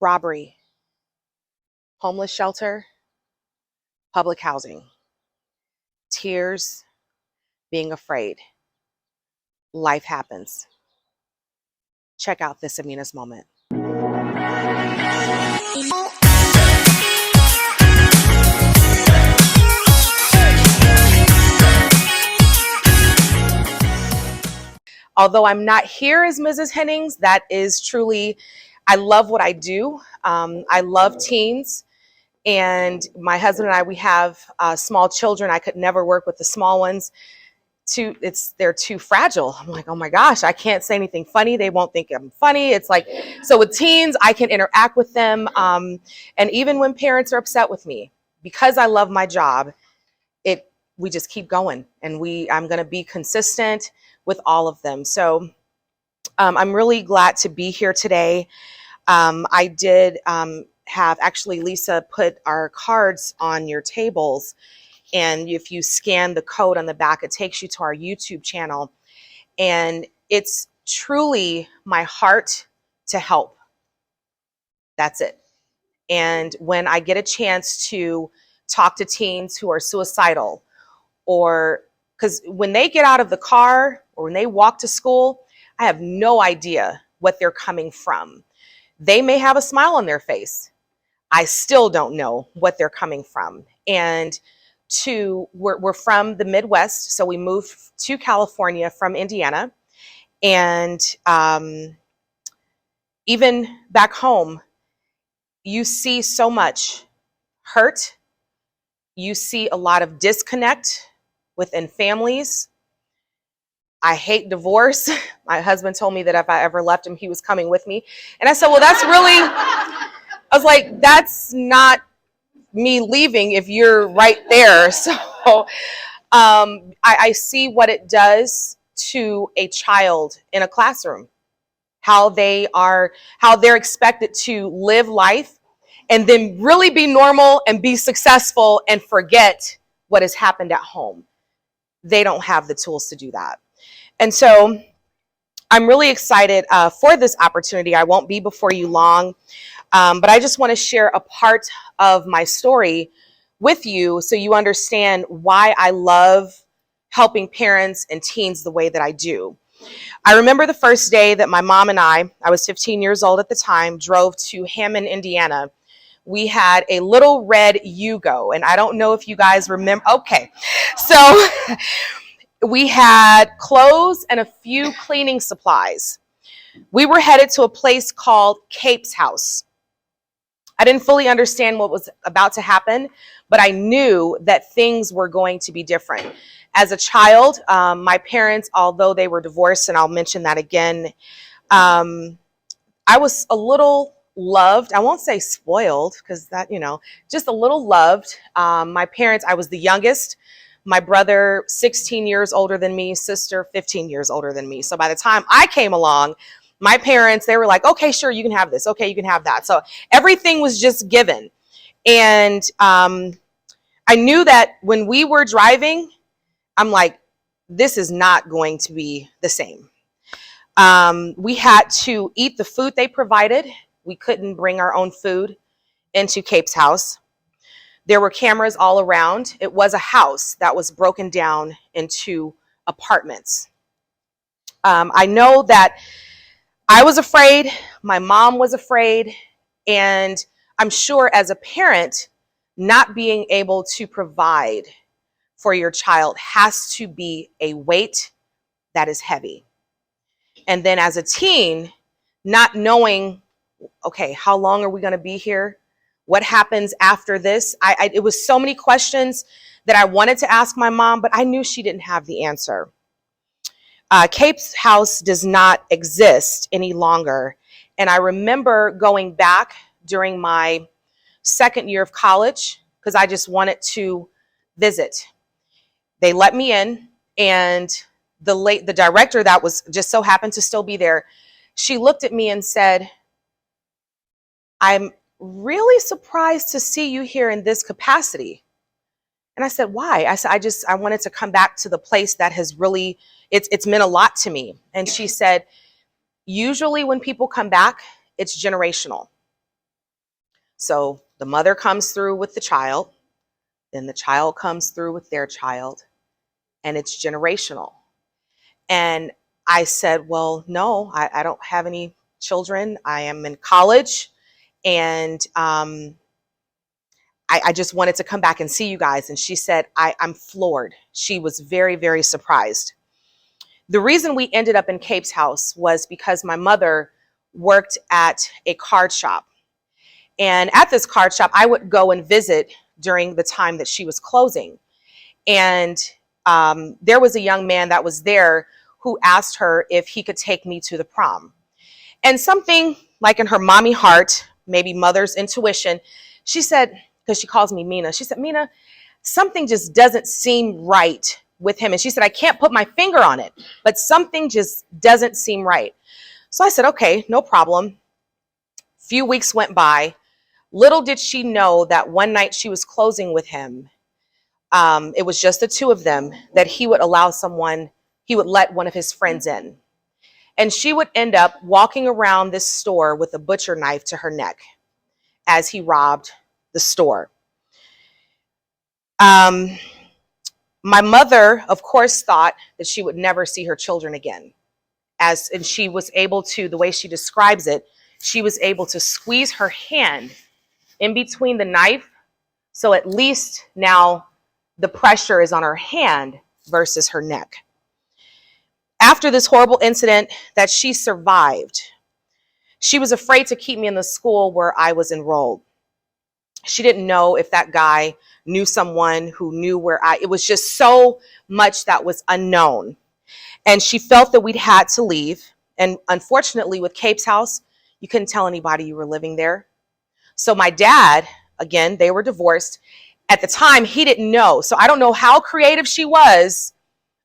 robbery, homeless shelter, public housing, tears, being afraid. Life happens. Check out this Amina's moment. Although I'm not here as Mrs. Hennings, that is truly, I love what I do. I love teens. And my husband and I, we have small children. I could never work with the small ones. They're too fragile. I'm like, oh my gosh, I can't say anything funny. They won't think I'm funny. It's like, so with teens, I can interact with them. And even when parents are upset with me, because I love my job, we just keep going, and I'm going to be consistent with all of them. So I'm really glad to be here today. I did have actually Lisa put our cards on your tables, and if you scan the code on the back, it takes you to our YouTube channel. And it's truly my heart to help. That's it. And when I get a chance to talk to teens who are suicidal, or because when they get out of the car or when they walk to school, I have no idea what they're coming from. They may have a smile on their face. I still don't know what they're coming from. And we're from the Midwest, so we moved to California from Indiana. And even back home, you see so much hurt. You see a lot of disconnect within families. I hate divorce. My husband told me that if I ever left him, he was coming with me. And I said, well, I was like, that's not me leaving if you're right there. So I see what it does to a child in a classroom, how they're expected to live life and then really be normal and be successful and forget what has happened at home. They don't have the tools to do that. And so I'm really excited for this opportunity. I won't be before you long, but I just want to share a part of my story with you so you understand why I love helping parents and teens the way that I do. I remember the first day that my mom and I was 15 years old at the time, drove to Hammond, Indiana. We had a little red Yugo, and I don't know if you guys remember. Okay, so we had clothes and a few cleaning supplies. We were headed to a place called Cape's house. I didn't fully understand what was about to happen, but I knew that things were going to be different. As a child, my parents, although they were divorced, and I'll mention that again, I was a little loved. I won't say spoiled, because that, just a little loved. My parents, I was the youngest. My brother, 16 years older than me, sister, 15 years older than me. So by the time I came along, my parents, they were like, okay, sure, you can have this. Okay, you can have that. So everything was just given. And I knew that when we were driving, I'm like, this is not going to be the same. We had to eat the food they provided. We couldn't bring our own food into Cape's house. There were cameras all around. It was a house that was broken down into apartments. I know that I was afraid, my mom was afraid, and I'm sure as a parent, not being able to provide for your child has to be a weight that is heavy. And then as a teen, not knowing, okay, how long are we going to be here? What happens after this? It was so many questions that I wanted to ask my mom, but I knew she didn't have the answer. Cape's house does not exist any longer. And I remember going back during my second year of college because I just wanted to visit. They let me in, and the director that was just so happened to still be there, she looked at me and said, I'm really surprised to see you here in this capacity. And I said, why? I said, I wanted to come back to the place that has really, it's meant a lot to me. And she said, usually when people come back, it's generational. So the mother comes through with the child, then the child comes through with their child, and it's generational. And I said, well, no, I don't have any children. I am in college, and I just wanted to come back and see you guys. And she said, I'm floored. She was very, very surprised. The reason we ended up in Cape's house was because my mother worked at a card shop. And at this card shop, I would go and visit during the time that she was closing. And there was a young man that was there who asked her if he could take me to the prom. And something like in her mommy heart, maybe mother's intuition, she said, because she calls me Mina, she said, Mina, something just doesn't seem right with him. And she said, I can't put my finger on it, but something just doesn't seem right. So I said, okay, no problem. Few weeks went by. Little did she know that one night she was closing with him. It was just the two of them, that he would let one of his friends in. And she would end up walking around this store with a butcher knife to her neck as he robbed the store. My mother, of course, thought that she would never see her children again. And she was able to, the way she describes it, she was able to squeeze her hand in between the knife. So at least now the pressure is on her hand versus her neck. After this horrible incident that she survived, she was afraid to keep me in the school where I was enrolled. She didn't know if that guy knew someone who knew it was just so much that was unknown. And she felt that we'd had to leave. And unfortunately, with Cape's house, you couldn't tell anybody you were living there. So my dad, again, they were divorced. At the time, he didn't know. So I don't know how creative she was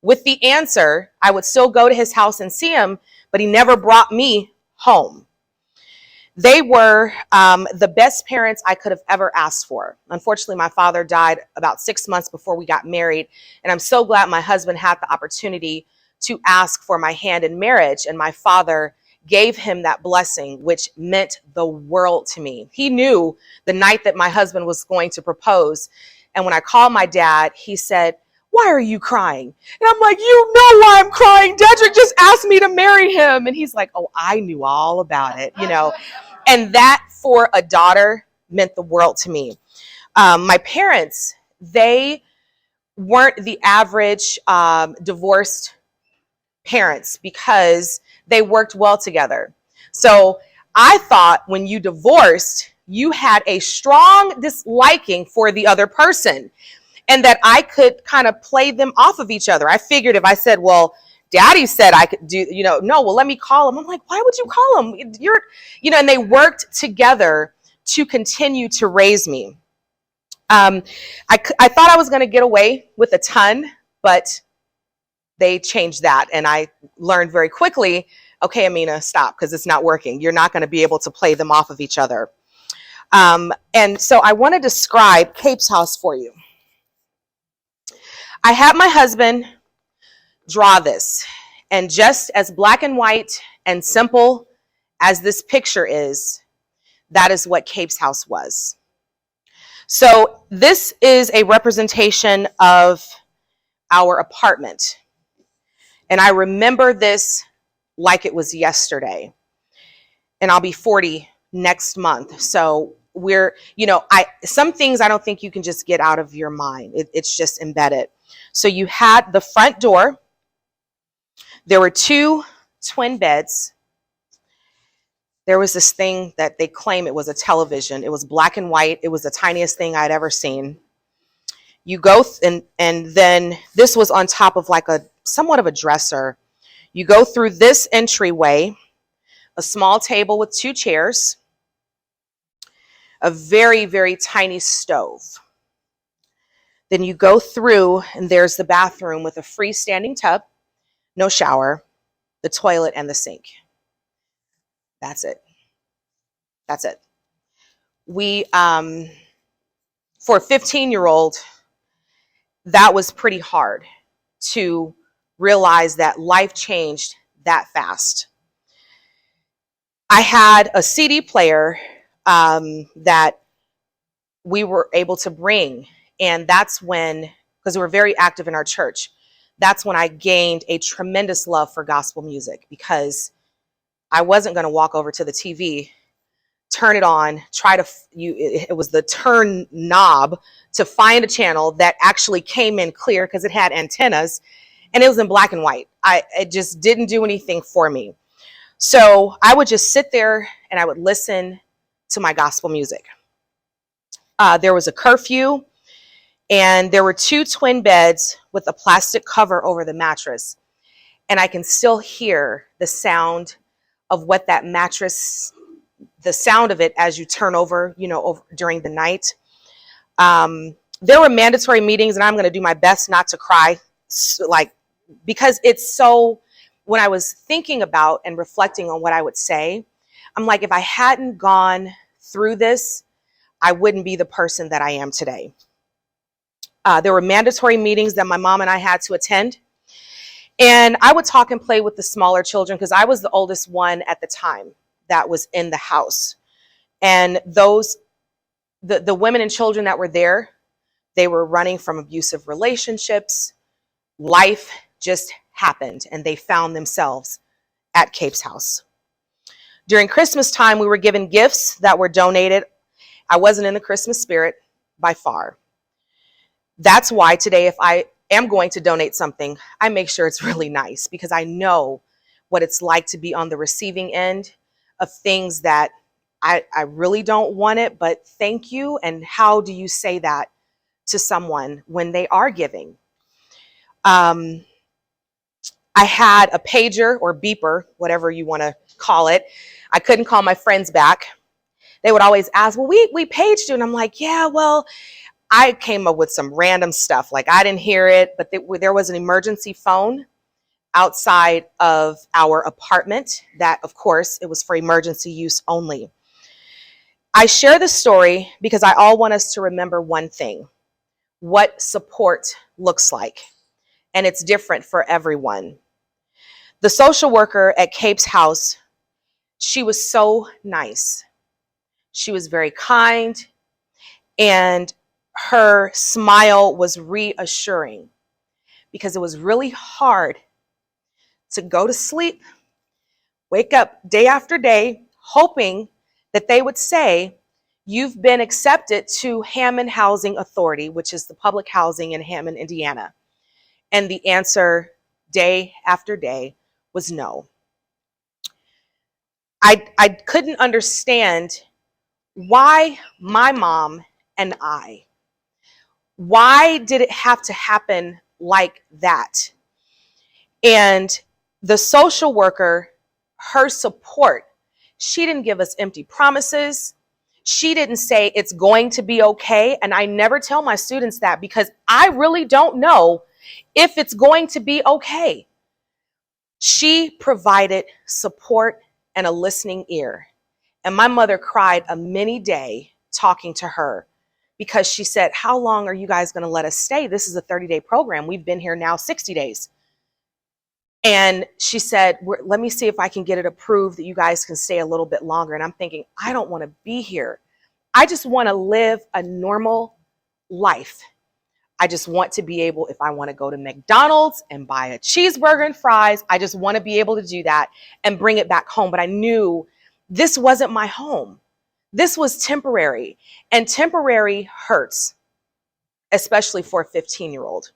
with the answer. I would still go to his house and see him, but he never brought me home. They were the best parents I could have ever asked for. Unfortunately, my father died about 6 months before we got married. And I'm so glad my husband had the opportunity to ask for my hand in marriage. And my father gave him that blessing, which meant the world to me. He knew the night that my husband was going to propose. And when I called my dad, he said, why are you crying? And I'm like, you know why I'm crying. Dedrick just asked me to marry him. And he's like, oh, I knew all about it, you know. And that for a daughter meant the world to me. My parents, they weren't the average divorced parents because they worked well together. So I thought when you divorced, you had a strong disliking for the other person and that I could kind of play them off of each other. I figured if I said, well, Daddy said I could do, no, well, let me call him. I'm like, why would you call him? And they worked together to continue to raise me. I thought I was going to get away with a ton, but they changed that. And I learned very quickly, okay, Amina, stop, because it's not working. You're not going to be able to play them off of each other. And so I want to describe Cape's house for you. I had my husband draw this, and just as black and white and simple as this picture is, that is what Cape's house was. So this is a representation of our apartment. And I remember this like it was yesterday. And I'll be 40 next month. So we're, some things I don't think you can just get out of your mind. It's just embedded. So you had the front door. There were 2 twin beds. There was this thing that they claim it was a television. It was black and white. It was the tiniest thing I'd ever seen. You go, and then this was on top of like somewhat of a dresser. You go through this entryway, a small table with 2 chairs, a very, very tiny stove. Then you go through, and there's the bathroom with a freestanding tub, no shower, the toilet, and the sink. That's it. That's it. We, for a 15-year-old, that was pretty hard to realize that life changed that fast. I had a CD player that we were able to bring. And that's when, because we were very active in our church, that's when I gained a tremendous love for gospel music, because I wasn't going to walk over to the TV, turn it on, it was the turn knob to find a channel that actually came in clear because it had antennas and it was in black and white. It just didn't do anything for me. So I would just sit there and I would listen to my gospel music. There was a curfew and there were 2 twin beds with a plastic cover over the mattress. And I can still hear the sound of what that mattress, the sound of it as you turn over, during the night. There were mandatory meetings, and I'm going to do my best not to cry, because it's so, when I was thinking about and reflecting on what I would say, I'm like, if I hadn't gone through this, I wouldn't be the person that I am today. There were mandatory meetings that my mom and I had to attend. And I would talk and play with the smaller children because I was the oldest one at the time that was in the house. And the women and children that were there, they were running from abusive relationships. Life just happened and they found themselves at Cape's house. During Christmas time, we were given gifts that were donated. I wasn't in the Christmas spirit by far. That's why today, if I am going to donate something, I make sure it's really nice, because I know what it's like to be on the receiving end of things that I really don't want it, but thank you. And how do you say that to someone when they are giving? I had a pager or beeper, whatever you want to call it. I couldn't call my friends back. They would always ask, well, we paged you. And I'm like, yeah, well, I came up with some random stuff. Like, I didn't hear it, but there was an emergency phone outside of our apartment that, of course, it was for emergency use only. I share this story because I all want us to remember one thing: what support looks like. And it's different for everyone. The social worker at Cape's house, she was so nice. She was very kind, and her smile was reassuring, because it was really hard to go to sleep, wake up day after day, hoping that they would say, you've been accepted to Hammond Housing Authority, which is the public housing in Hammond, Indiana. And the answer day after day was no. I couldn't understand why my mom and why did it have to happen like that? And the social worker, her support, she didn't give us empty promises. She didn't say it's going to be okay. And I never tell my students that, because I really don't know if it's going to be okay. She provided support and a listening ear. And my mother cried a many day talking to her, because she said, how long are you guys going to let us stay? This is a 30-day program. We've been here now 60 days. And she said, let me see if I can get it approved that you guys can stay a little bit longer. And I'm thinking, I don't want to be here. I just want to live a normal life. I just want to be able, if I want to go to McDonald's and buy a cheeseburger and fries, I just want to be able to do that and bring it back home. But I knew this wasn't my home. This was temporary, and temporary hurts, especially for a 15-year-old.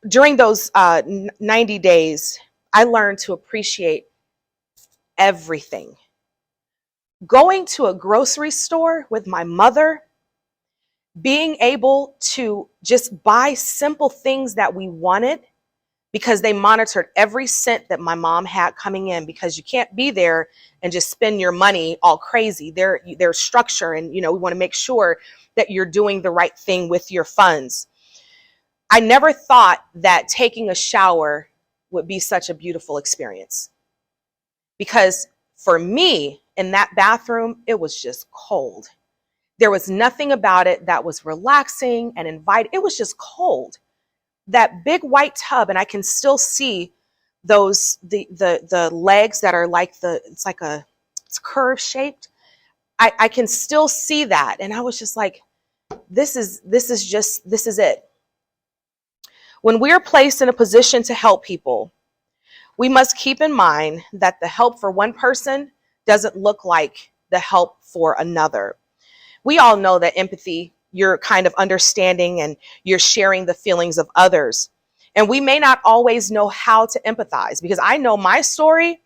During those 90 days, I learned to appreciate everything. Going to a grocery store with my mother, being able to just buy simple things that we wanted, because they monitored every cent that my mom had coming in, because you can't be there and just spend your money all crazy. There's structure, and we want to make sure that you're doing the right thing with your funds. I never thought that taking a shower would be such a beautiful experience, because for me, in that bathroom, it was just cold. There was nothing about it that was relaxing and inviting. It was just cold. That big white tub, and I can still see the legs that are like it's curve shaped. I can still see that. And I was just like, this is it. When we are placed in a position to help people, we must keep in mind that the help for one person doesn't look like the help for another. We all know that empathy, you're kind of understanding and you're sharing the feelings of others. And we may not always know how to empathize, because I know my story.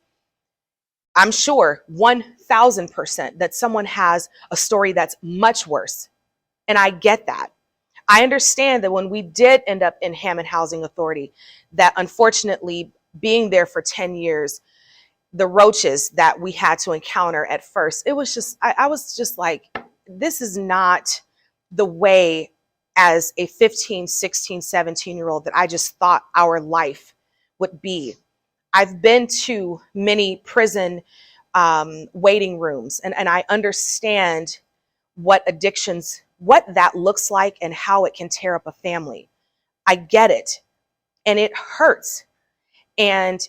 I'm sure 1000% that someone has a story that's much worse. And I get that. I understand that when we did end up in Hammond Housing Authority, that unfortunately being there for 10 years, the roaches that we had to encounter at first, it was just, I was just like, this is not the way as a 15, 16, 17-year-old that I just thought our life would be. I've been to many prison waiting rooms, and I understand what addictions, what that looks like and how it can tear up a family. I get it. And it hurts. And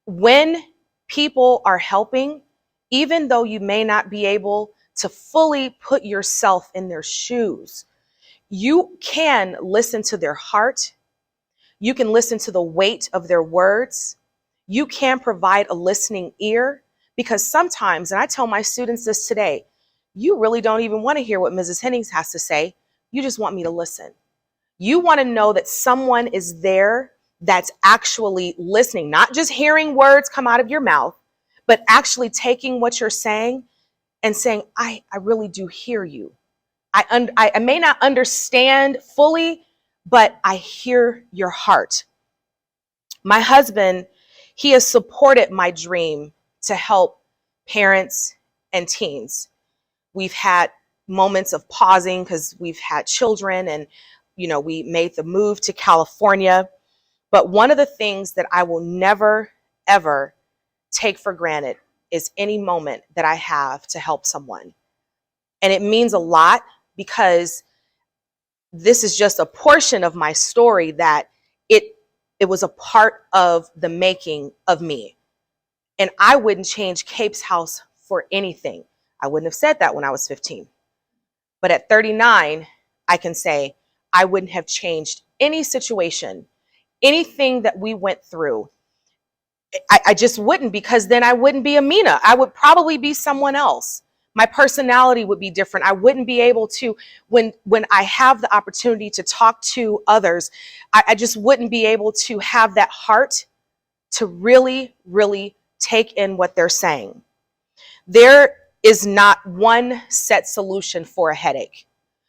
when people are helping, even though you may not be able to fully put yourself in their shoes, you can listen to their heart. You can listen to the weight of their words. You can provide a listening ear, because sometimes, and I tell my students this today, you really don't even want to hear what Mrs. Hennings has to say. You just want me to listen. You want to know that someone is there that's actually listening, not just hearing words come out of your mouth, but actually taking what you're saying and saying, I really do hear you. I may not understand fully, but I hear your heart. My husband, he has supported my dream to help parents and teens. We've had moments of pausing because we've had children, and we made the move to California. But one of the things that I will never, ever take for granted is any moment that I have to help someone. And it means a lot, because this is just a portion of my story that it was a part of the making of me. And I wouldn't change Cape's house for anything. I wouldn't have said that when I was 15. But at 39, I can say I wouldn't have changed any situation, anything that we went through. I just wouldn't, because then I wouldn't be Amina. I would probably be someone else. My personality would be different. I wouldn't be able to, when I have the opportunity to talk to others, I just wouldn't be able to have that heart to really, really take in what they're saying. There is not one set solution for a headache.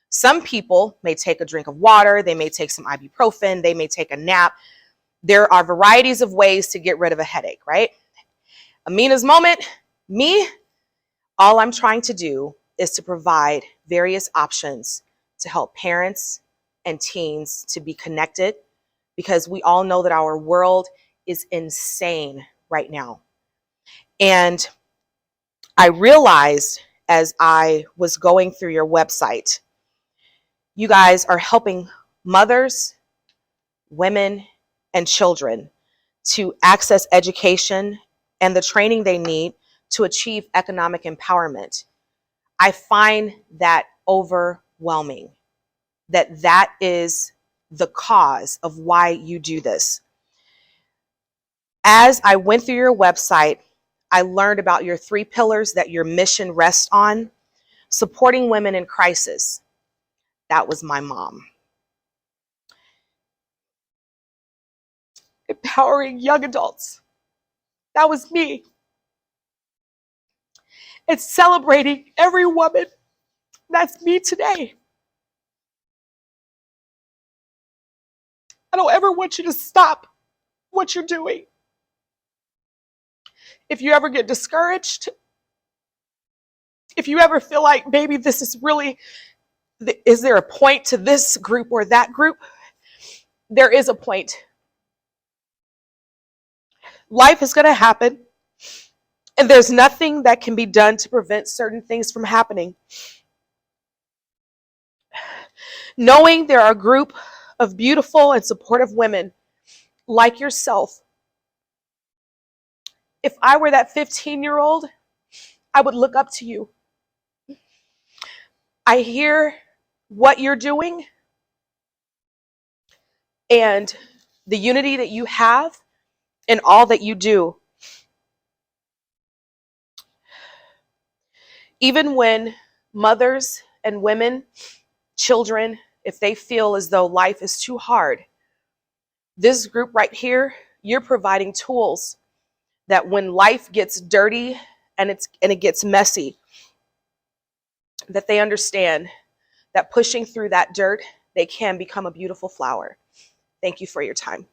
Some people may take a drink of water, they may take some ibuprofen, they may take a nap. There are varieties of ways to get rid of a headache, right? Amina's moment, me, all I'm trying to do is to provide various options to help parents and teens to be connected, because we all know that our world is insane right now. And I realized as I was going through your website, you guys are helping mothers, women, and children to access education and the training they need to achieve economic empowerment. I find that overwhelming, that is the cause of why you do this. As I went through your website, I learned about your 3 pillars that your mission rests on: supporting women in crisis. That was my mom. Empowering young adults. That was me. And celebrating every woman. That's me today. I don't ever want you to stop what you're doing. If you ever get discouraged, if you ever feel like, maybe this is really, is there a point to this group or that group? There is a point. Life is going to happen, and there's nothing that can be done to prevent certain things from happening. Knowing there are a group of beautiful and supportive women like yourself, if I were that 15-year-old, I would look up to you. I hear what you're doing and the unity that you have in all that you do. Even when mothers and women, children, if they feel as though life is too hard, this group right here, you're providing tools that when life gets dirty and it gets messy, that they understand that pushing through that dirt, they can become a beautiful flower. Thank you for your time.